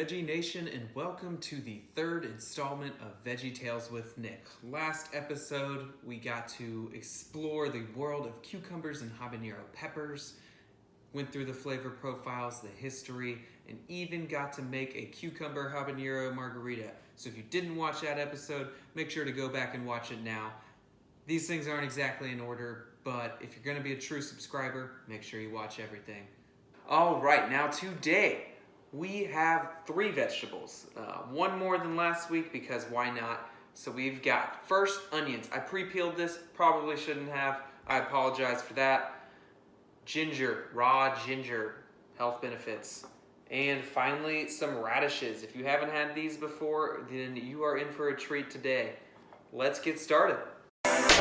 Veggie Nation, and welcome to the third installment of Veggie Tales with Nick. Last episode, we got to explore the world of cucumbers and habanero peppers, went through the flavor profiles, the history, and even got to make a cucumber habanero margarita. So if you didn't watch that episode, make sure to go back and watch it now. These things aren't exactly in order, but if you're going to be a true subscriber, make sure you watch everything. All right, now today, we have three vegetables. One more than last week because why not? So we've got first onions. I pre-peeled this, probably shouldn't have. I apologize for that. Ginger, raw ginger, health benefits. And finally, some radishes. If you haven't had these before, then you are in for a treat today. Let's get started.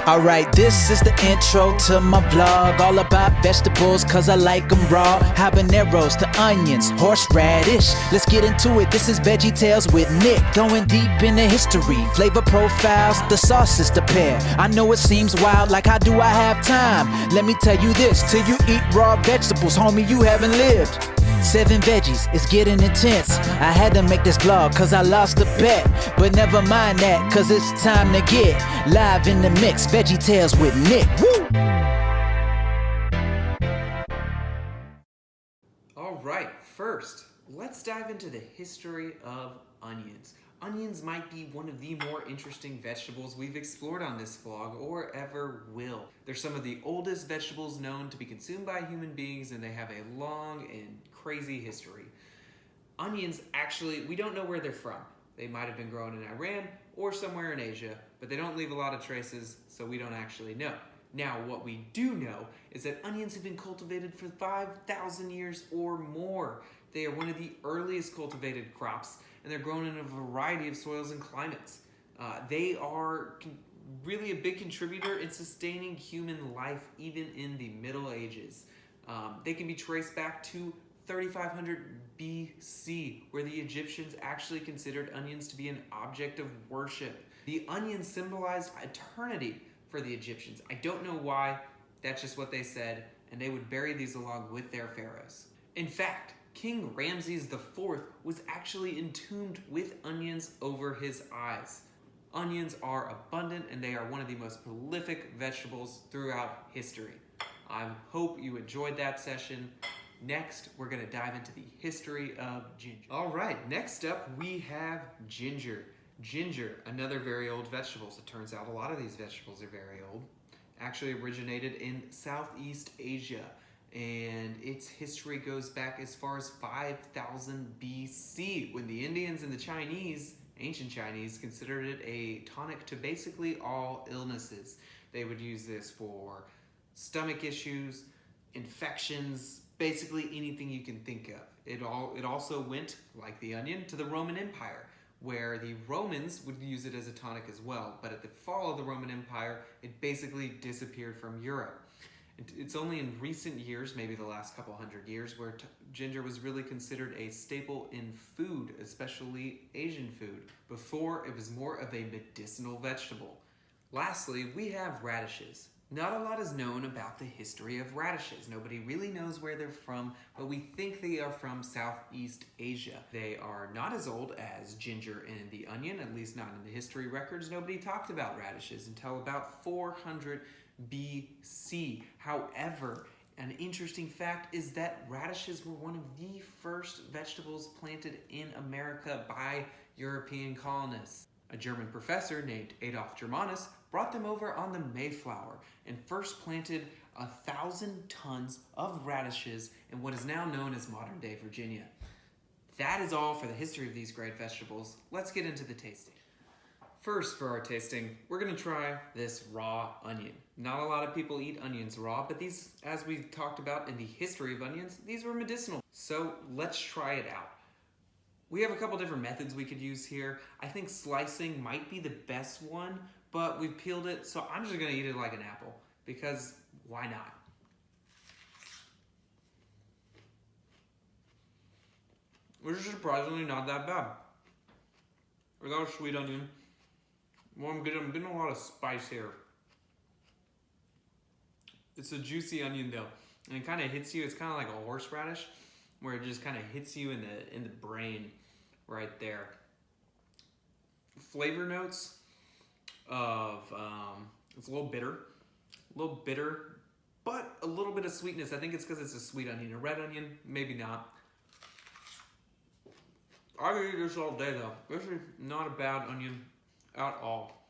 Alright, this is the intro to my vlog. All about vegetables, cause I like them raw. Habaneros to onions, horseradish. Let's get into it, this is Veggie Tales with Nick. Going deep into history, flavor profiles, the sauces to pair. I know it seems wild, like how do I have time? Let me tell you this, till you eat raw vegetables, homie, you haven't lived. 7 veggies, it's getting intense. I had to make this vlog cause I lost a bet. But never mind that, cause it's time to get live in the mix. Veggie Tales with Nick. Woo! Alright, first, let's dive into the history of onions. Onions might be one of the more interesting vegetables we've explored on this vlog or ever will. They're some of the oldest vegetables known to be consumed by human beings, and they have a long and crazy history. Onions, actually, we don't know where they're from. They might have been grown in Iran or somewhere in Asia, but they don't leave a lot of traces, so we don't actually know. Now, what we do know is that onions have been cultivated for 5,000 years or more. They are one of the earliest cultivated crops, and they're grown in a variety of soils and climates. They are really a big contributor in sustaining human life even in the Middle Ages. They can be traced back to 3500 BC, where the Egyptians actually considered onions to be an object of worship. The onion symbolized eternity for the Egyptians. I don't know why, that's just what they said, and they would bury these along with their pharaohs. In fact, King Ramses IV was actually entombed with onions over his eyes. Onions are abundant, and they are one of the most prolific vegetables throughout history. I hope you enjoyed that session. Next, we're going to dive into the history of ginger. All right, next up we have ginger. Ginger, another very old vegetable. It turns out a lot of these vegetables are very old. Actually originated in Southeast Asia, and its history goes back as far as 5000 BC, when the Indians and the Chinese, ancient Chinese, considered it a tonic to basically all illnesses. They would use this for stomach issues, infections, basically anything you can think of. It also went, like the onion, to the Roman Empire, where the Romans would use it as a tonic as well. But at the fall of the Roman Empire, it basically disappeared from Europe. It's only in recent years, maybe the last couple hundred years, where ginger was really considered a staple in food, especially Asian food. Before, it was more of a medicinal vegetable. Lastly, we have radishes. Not a lot is known about the history of radishes. Nobody really knows where they're from, but we think they are from Southeast Asia. They are not as old as ginger and the onion, at least not in the history records. Nobody talked about radishes until about 400 BC. However, an interesting fact is that radishes were one of the first vegetables planted in America by European colonists. A German professor named Adolf Germanus brought them over on the Mayflower and first planted 1,000 tons of radishes in what is now known as modern-day Virginia. That is all for the history of these great vegetables. Let's get into the tasting. First, for our tasting, we're going to try this raw onion. Not a lot of people eat onions raw, but these, as we talked about in the history of onions, these were medicinal. So let's try it out. We have a couple different methods we could use here. I think slicing might be the best one, but we've peeled it, so I'm just gonna eat it like an apple, because why not? Which is surprisingly not that bad. I got a sweet onion. Well, I'm getting a lot of spice here. It's a juicy onion though, and it kind of hits you. It's kind of like a horseradish, where it just kind of hits you in the brain. right there. Flavor notes of, it's a little bitter, but a little bit of sweetness. I think it's because it's a sweet onion. A red onion, maybe not. I could eat this all day though. This is not a bad onion at all.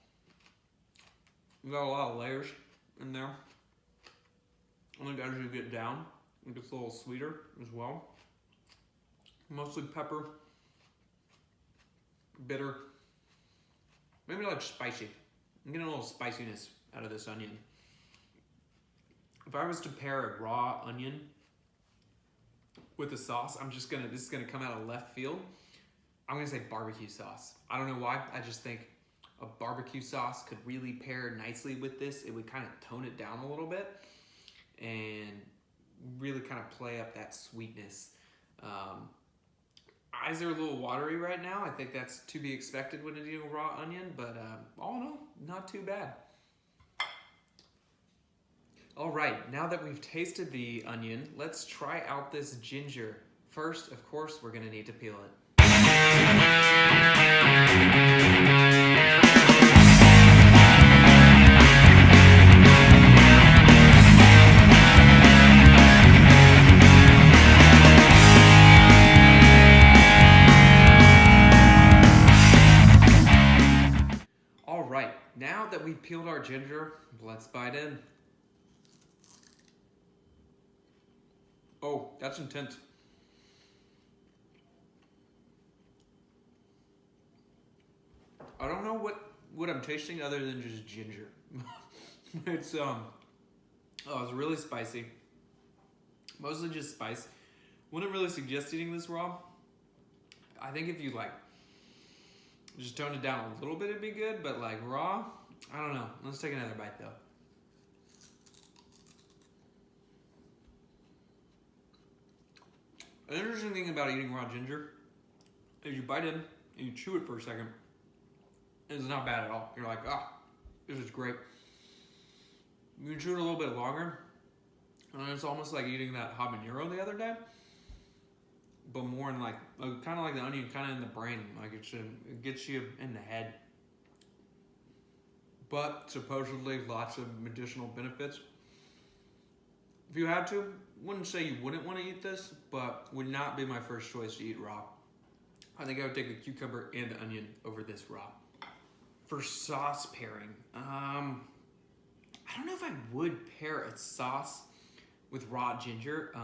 You got a lot of layers in there. I think as you get down, it gets a little sweeter as well. Mostly pepper, bitter, maybe like spicy. I'm getting a little spiciness out of this onion. If I was to pair a raw onion with a sauce, this is gonna come out of left field. I'm gonna say barbecue sauce. I don't know why, I just think a barbecue sauce could really pair nicely with this. It would kind of tone it down a little bit and really kind of play up that sweetness. Eyes are a little watery right now. I think that's to be expected when eating a raw onion, but all in all, not too bad. All right, now that we've tasted the onion, let's try out this ginger. First, of course, we're gonna need to peel it. All right, now that we've peeled our ginger, let's bite in. Oh, that's intense. I don't know what I'm tasting other than just ginger. It's really spicy. Mostly just spice. Wouldn't really suggest eating this raw. I think if you like just tone it down a little bit, it'd be good, but like raw, I don't know. Let's take another bite though. An interesting thing about eating raw ginger is you bite in and you chew it for a second. It's not bad at all. You're like, this is great. You can chew it a little bit longer, and it's almost like eating that habanero the other day, but more in like kind of like the onion, kind of in the brain. Like it gets you in the head. But supposedly lots of medicinal benefits. If you had to, wouldn't say you wouldn't want to eat this, but would not be my first choice to eat raw. I think I would take the cucumber and the onion over this raw. For sauce pairing, I don't know if I would pair a sauce with raw ginger.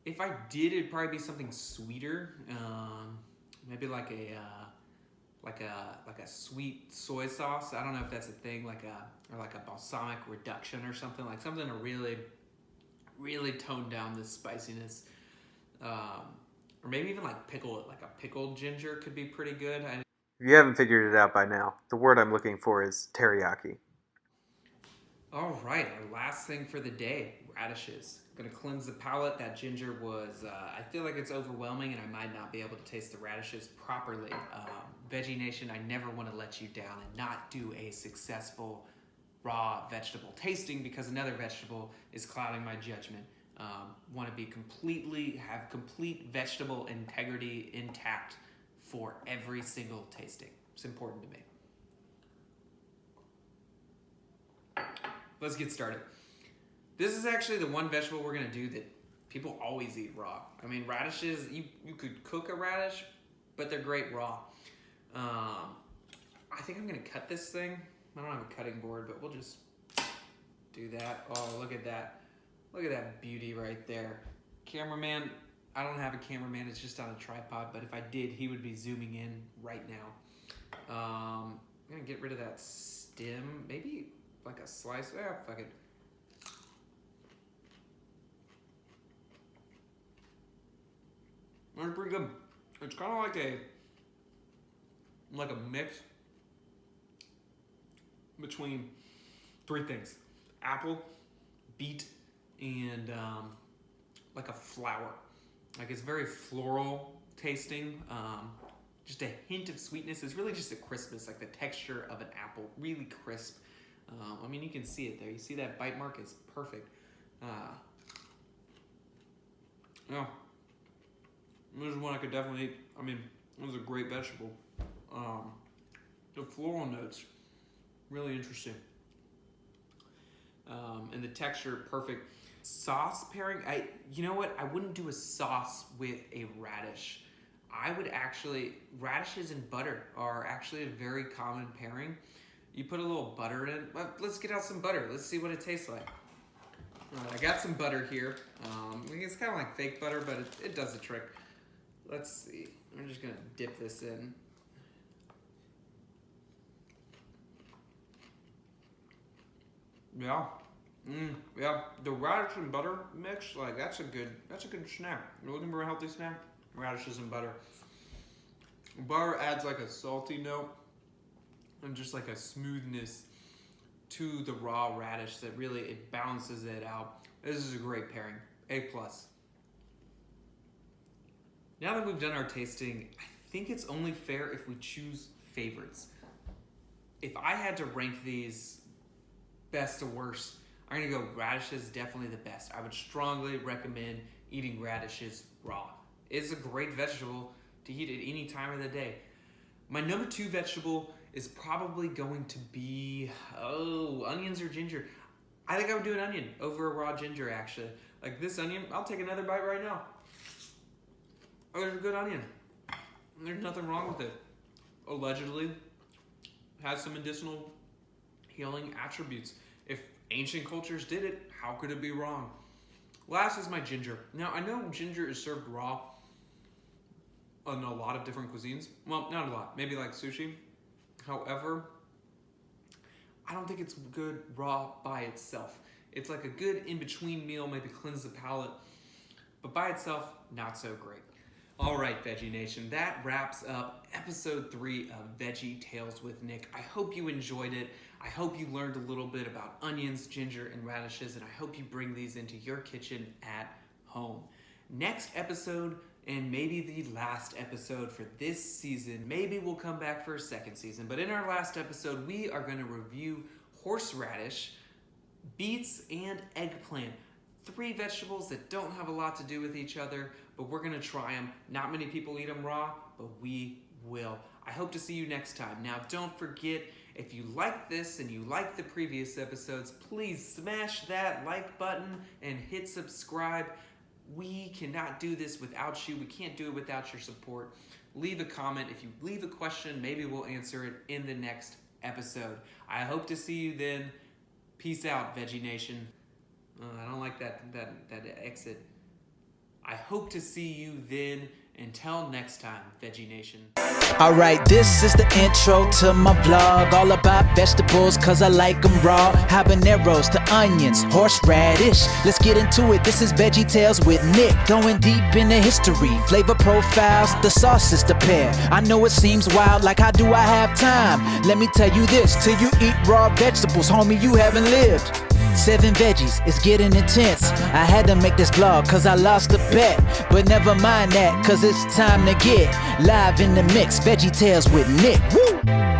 If I did, it'd probably be something sweeter. Maybe like a sweet soy sauce. I don't know if that's a thing, like a balsamic reduction or something to really tone down this spiciness. Or maybe even like pickle it, like a pickled ginger could be pretty good. If you haven't figured it out by now, the word I'm looking for is teriyaki. All right, our last thing for the day, radishes. I'm gonna cleanse the palate. That ginger was, I feel like it's overwhelming and I might not be able to taste the radishes properly. Veggie Nation, I never wanna let you down and not do a successful raw vegetable tasting because another vegetable is clouding my judgment. Want to have complete vegetable integrity intact for every single tasting. It's important to me. Let's get started. This is actually the one vegetable we're gonna do that people always eat raw. I mean, radishes, you could cook a radish, but they're great raw. I think I'm gonna cut this thing. I don't have a cutting board, but we'll just do that. Oh, look at that. Look at that beauty right there. Cameraman, I don't have a cameraman, it's just on a tripod, but if I did, he would be zooming in right now. I'm gonna get rid of that stem, maybe like a slice, fuck it. That's pretty good. It's kind of like a mix between three things: apple, beet, and like a flower. Like it's very floral tasting. Just a hint of sweetness. It's really just a crispness, like the texture of an apple, really crisp. I mean, you can see it there. You see that bite mark? It's perfect. Oh, This is one I could definitely eat. I mean, it was a great vegetable. The floral notes, really interesting. And the texture, perfect. Sauce pairing, you know what? I wouldn't do a sauce with a radish. I would actually, radishes and butter are actually a very common pairing. You put a little butter in. Well, let's get out some butter. Let's see what it tastes like. I got some butter here. It's kind of like fake butter, but it does the trick. Let's see. I'm just gonna dip this in. Yeah. Yeah, the radish and butter mix, like that's a good snack. You're looking for a healthy snack? Radishes and butter. Butter adds like a salty note and just like a smoothness to the raw radish that really, it balances it out. This is a great pairing. A+. Now that we've done our tasting, I think it's only fair if we choose favorites. If I had to rank these best to worst, I'm gonna go radishes, definitely the best. I would strongly recommend eating radishes raw. It's a great vegetable to eat at any time of the day. My number 2 vegetable is probably going to be, onions or ginger. I think I would do an onion over a raw ginger, actually. Like this onion, I'll take another bite right now. Oh, there's a good onion. There's nothing wrong with it. Allegedly, has some medicinal healing attributes. If ancient cultures did it, how could it be wrong? Last is my ginger. Now, I know ginger is served raw in a lot of different cuisines. Well, not a lot, maybe like sushi. However, I don't think it's good raw by itself. It's like a good in-between meal, maybe cleanse the palate, but by itself, not so great. All right, Veggie Nation, that wraps up episode 3 of Veggie Tales with Nick. I hope you enjoyed it. I hope you learned a little bit about onions, ginger, and radishes, and I hope you bring these into your kitchen at home. Next episode, and maybe the last episode for this season, maybe we'll come back for a second season, but in our last episode, we are going to review horseradish, beets, and eggplant. 3 vegetables that don't have a lot to do with each other, but we're gonna try them. Not many people eat them raw, but we will. I hope to see you next time. Now, don't forget, if you like this and you like the previous episodes, please smash that like button and hit subscribe. We cannot do this without you. We can't do it without your support. Leave a comment. If you leave a question, maybe we'll answer it in the next episode. I hope to see you then. Peace out, Veggie Nation. I don't like that exit. I hope to see you then. Until next time, Veggie Nation. Alright, this is the intro to my vlog. All about vegetables, cause I like them raw. Habaneros to onions, horseradish. Let's get into it, this is Veggie Tales with Nick. Going deep into history, flavor profiles, the sauces to pair. I know it seems wild, like how do I have time? Let me tell you this, till you eat raw vegetables, homie, you haven't lived. 7 veggies, it's getting intense. I had to make this vlog cause I lost a bet. But never mind that, cause it's time to get live in the mix. Veggie Tales with Nick. Woo!